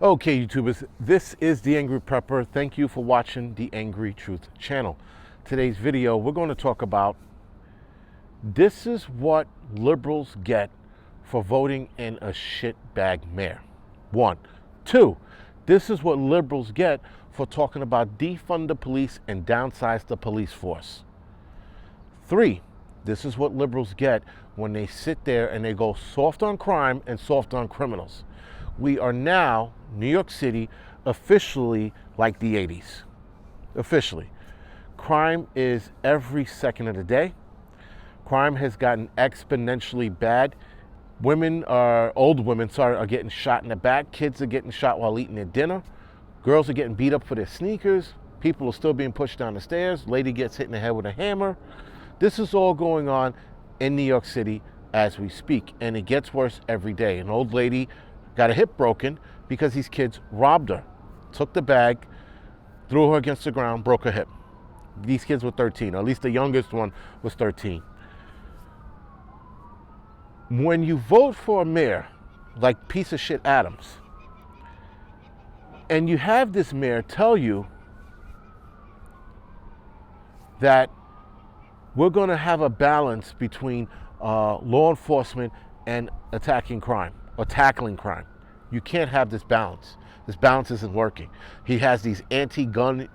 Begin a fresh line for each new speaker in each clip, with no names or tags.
Okay, YouTubers, this is The Angry Prepper. Thank you for watching The Angry Truth channel. Today's video, we're going to talk about this is what liberals get for voting in a shitbag mayor. 1. 2, this is what liberals get for talking about defund the police and downsize the police force. 3, this is what liberals get when they sit there and they go soft on crime and soft on criminals. We are now, New York City, officially like the 80s. Officially. Crime is every second of the day. Crime has gotten exponentially bad. Old women are getting shot in the back. Kids are getting shot while eating their dinner. Girls are getting beat up for their sneakers. People are still being pushed down the stairs. Lady gets hit in the head with a hammer. This is all going on in New York City as we speak, and it gets worse every day. An old lady got a hip broken because these kids robbed her, took the bag, threw her against the ground, broke her hip. These kids were 13, or at least the youngest one was 13. When you vote for a mayor like piece of shit Adams, and you have this mayor tell you that we're going to have a balance between law enforcement and attacking crime or tackling crime. You can't have this balance. This balance isn't working. He has these anti-gun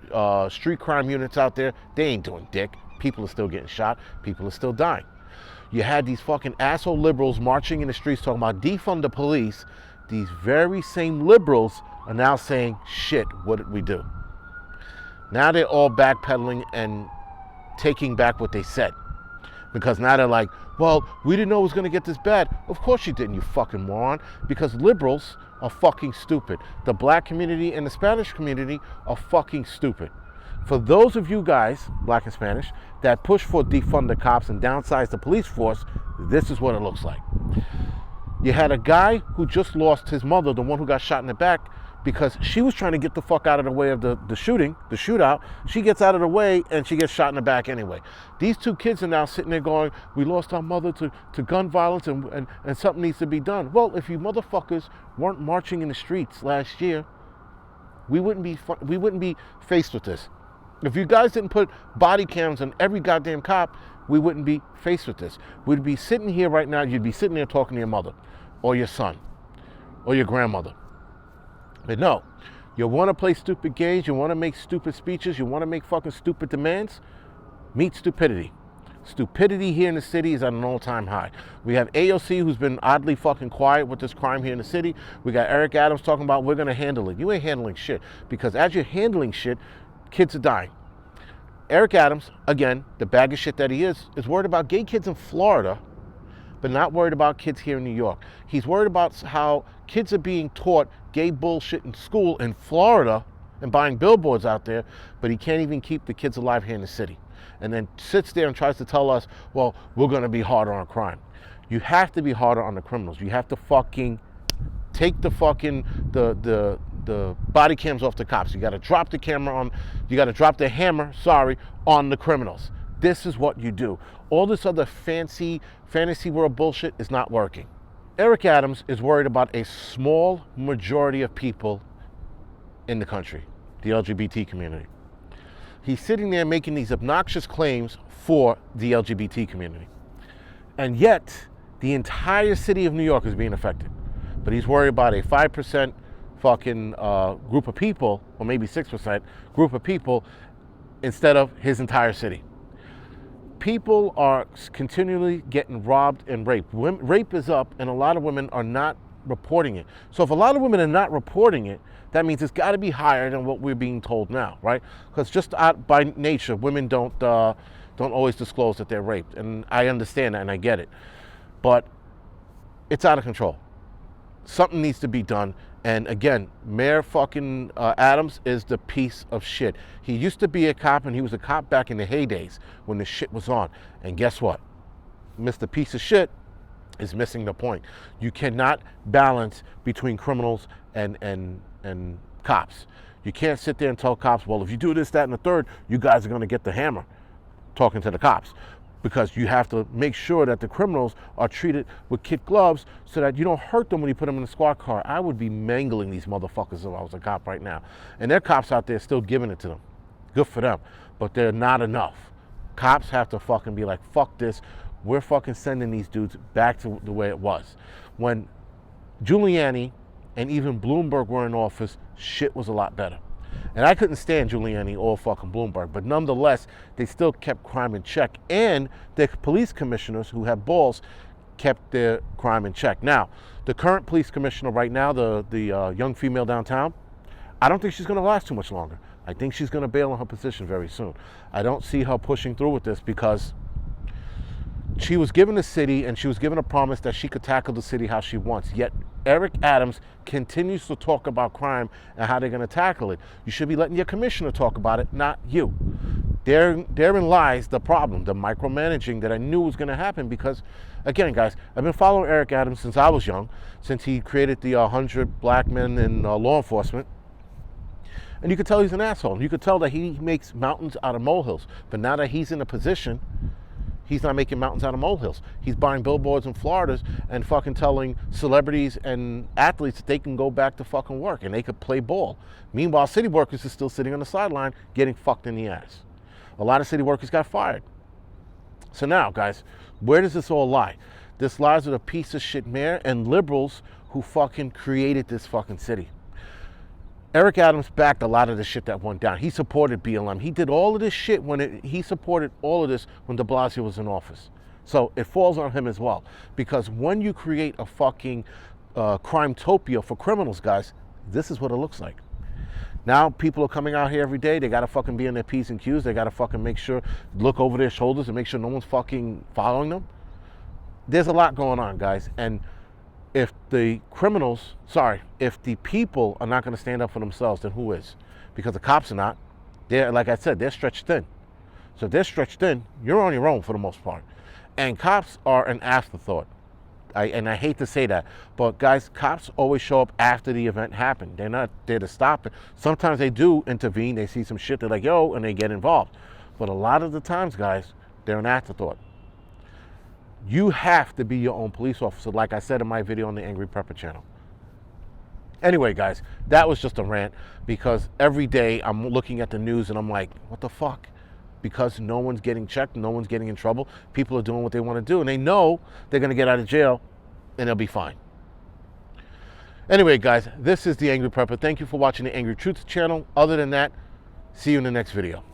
street crime units out there. They ain't doing dick. People are still getting shot. People are still dying. You had these fucking asshole liberals marching in the streets talking about defund the police. These very same liberals are now saying, shit, what did we do? Now they're all backpedaling and taking back what they said. Because now they're like, well, we didn't know it was going to get this bad. Of course you didn't, you fucking moron. Because liberals are fucking stupid. The black community and the Spanish community are fucking stupid. For those of you guys, black and Spanish, that push for defund the cops and downsize the police force, this is what it looks like. You had a guy who just lost his mother, the one who got shot in the back, because she was trying to get the fuck out of the way of the shootout. She gets out of the way and she gets shot in the back anyway. These two kids are now sitting there going, we lost our mother to gun violence and something needs to be done. Well, if you motherfuckers weren't marching in the streets last year, we wouldn't be faced with this. If you guys didn't put body cams on every goddamn cop, we wouldn't be faced with this. We'd be sitting here right now, you'd be sitting there talking to your mother or your son or your grandmother. But no, you want to play stupid games, you want to make stupid speeches, you want to make fucking stupid demands, meet stupidity. Stupidity here in the city is at an all-time high. We have AOC, who's been oddly fucking quiet with this crime here in the city. We got Eric Adams talking about we're going to handle it. You ain't handling shit, because as you're handling shit, kids are dying. Eric Adams, again, the bag of shit that he is worried about gay kids in Florida, but not worried about kids here in New York. He's worried about how kids are being taught gay bullshit in school in Florida and buying billboards out there, but he can't even keep the kids alive here in the city. And then sits there and tries to tell us, well, we're going to be harder on crime. You have to be harder on the criminals. You have to fucking take the fucking the body cams off the cops. You got to drop the hammer on the criminals. This is what you do. All this other fancy fantasy world bullshit is not working. Eric Adams is worried about a small majority of people in the country, the LGBT community. He's sitting there making these obnoxious claims for the LGBT community. And yet, the entire city of New York is being affected. But he's worried about a 5% fucking group of people, or maybe 6% group of people, instead of his entire city. People are continually getting robbed and raped. Rape is up, and a lot of women are not reporting it. So if a lot of women are not reporting it, that means it's got to be higher than what we're being told now, right? Because just by nature, women don't always disclose that they're raped, and I understand that and I get it, but it's out of control. Something needs to be done. And again, Mayor fucking Adams is the piece of shit. He used to be a cop, and he was a cop back in the heydays when the shit was on. And guess what? Mr. Piece of Shit is missing the point. You cannot balance between criminals and cops. You can't sit there and tell cops, well, if you do this, that, and the third, you guys are going to get the hammer, talking to the cops. because you have to make sure that the criminals are treated with kid gloves so that you don't hurt them when you put them in a squad car. I would be mangling these motherfuckers if I was a cop right now. And there are cops out there still giving it to them. Good for them. But they're not enough. Cops have to fucking be like, fuck this. We're fucking sending these dudes back to the way it was. When Giuliani and even Bloomberg were in office, shit was a lot better. And I couldn't stand Giuliani or fucking Bloomberg, but nonetheless, they still kept crime in check. And the police commissioners who had balls kept their crime in check. Now, the current police commissioner right now, the young female downtown, I don't think she's going to last too much longer. I think she's going to bail on her position very soon. I don't see her pushing through with this because she was given a city and she was given a promise that she could tackle the city how she wants. Yet Eric Adams continues to talk about crime and how they're going to tackle it. You should be letting your commissioner talk about it, not you. Therein lies the problem, the micromanaging that I knew was going to happen because, again, guys, I've been following Eric Adams since I was young, since he created the 100 Black Men in Law Enforcement. And you could tell he's an asshole. You could tell that he makes mountains out of molehills. But now that he's in a position, he's not making mountains out of molehills. He's buying billboards in Florida and fucking telling celebrities and athletes that they can go back to fucking work and they could play ball. Meanwhile, city workers are still sitting on the sideline getting fucked in the ass. A lot of city workers got fired. So now, guys, where does this all lie? This lies with a piece of shit mayor and liberals who fucking created this fucking city. Eric Adams backed a lot of the shit that went down. He supported BLM. He did all of this shit he supported all of this when de Blasio was in office. So it falls on him as well. Because when you create a fucking crime-topia for criminals, guys, this is what it looks like. Now people are coming out here every day. They got to fucking be in their P's and Q's. They got to fucking make sure, look over their shoulders and make sure no one's fucking following them. There's a lot going on, guys. And if the people are not going to stand up for themselves, then who is? Because the cops are not. They're, like I said, they're stretched thin. So if they're stretched thin, you're on your own for the most part. And cops are an afterthought. I hate to say that, but guys, cops always show up after the event happened. They're not there to stop it. Sometimes they do intervene. They see some shit, they're like, yo, and they get involved. But a lot of the times, guys, they're an afterthought. You have to be your own police officer, like I said in my video on the Angry Prepper channel. Anyway, guys, that was just a rant because every day I'm looking at the news and I'm like, what the fuck? Because no one's getting checked, no one's getting in trouble. People are doing what they want to do and they know they're going to get out of jail and they'll be fine. Anyway, guys, this is the Angry Prepper. Thank you for watching the Angry Truth channel. Other than that, see you in the next video.